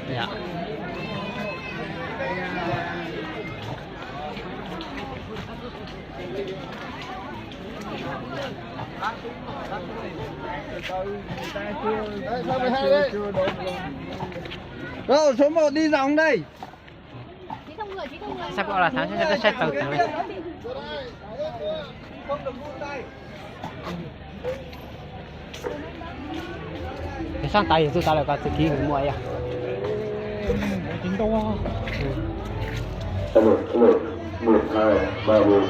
Dạ. Rồi số 1 đi dòng đây. Sắp gọi là thắng sẽ xét từ từ. Cái sang tay thì ta lại có tự ký người mua à? Chính đâu à? 1, 2, 3, 4.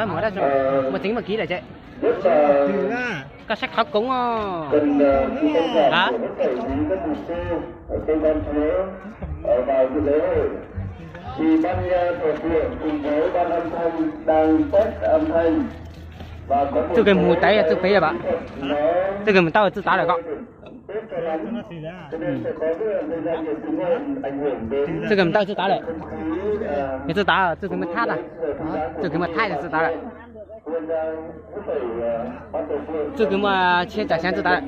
Mua ra rồi. Mà tính mà ký lại chạy. Các sách khắc cũng Cần hả? Phải các mục tiêu ở trên ban chúa vào dự lễ hội. Thì ban thờ phượng cùng với ban âm thanh đang test âm thanh và có tôi cái mùi tay tôi thấy rồi bạn. Tôi cái mình tao tôi tá được không? Tôi cầm tao tôi tá lại. Cái tôi tá tôi cái mình thắt à? Tôi cái mình thắt là tôi tá lại. Tôi cái mà chia trả xem tôi tá lại.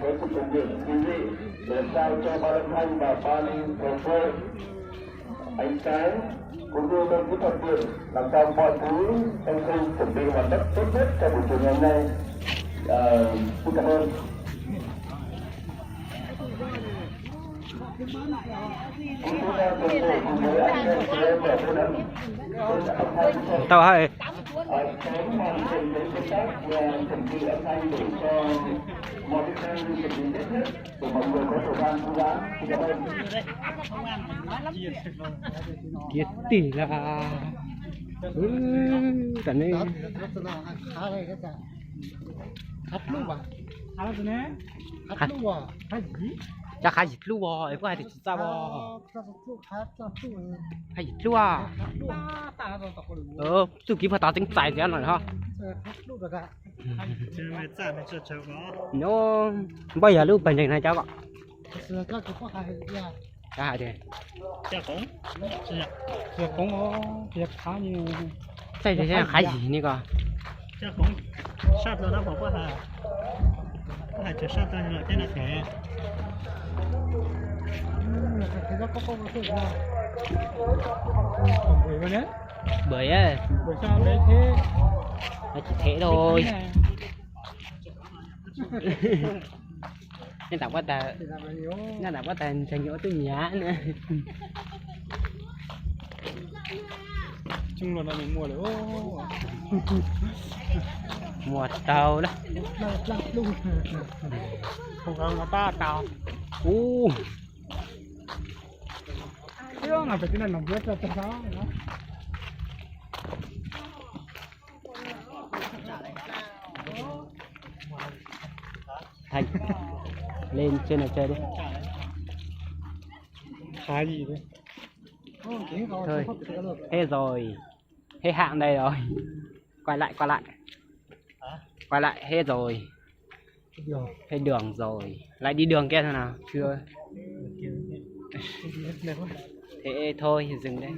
Ánh sáng cũng như bên kỹ thuật điện làm sao mọi thứ trong khi chuẩn bị hoàn tất tốt nhất cho buổi chiều ngày hôm nay. Xin cảm ơn. Tao hay. Kiệt tỷ là cái này chắc hay dịch luôn bò, em có hay thì sao bò? Hay dịch luôn à? Tôi kiếm phải tao tính tài cho rồi ha. Nó bây giờ lúc bệnh này cháu ạ. Cái hại thế. Việc cũng việc khá nhiều. Đây thì sẽ khai gì nữa cơ? Chắc cũng sát rồi nó bỏ hả? Hãy chờ sát ra là cái này thế. Bởi á. Bởi sao đấy thế? Nó chỉ thế thôi. Nên tao có ta, nên tao có ta thành nhớ tôi nhá nữa. Chung là mình mua được. Mua tàu đó. Không có nó ta tàu. Cái đó là phải cái này làm việc cho nó. Thành lên trên này chơi đi. Khá gì đấy. Thôi hết rồi, hết hạng đây rồi, quay lại hết rồi, hết đường rồi, lại đi đường kia thôi nào, chưa thế thôi dừng đây.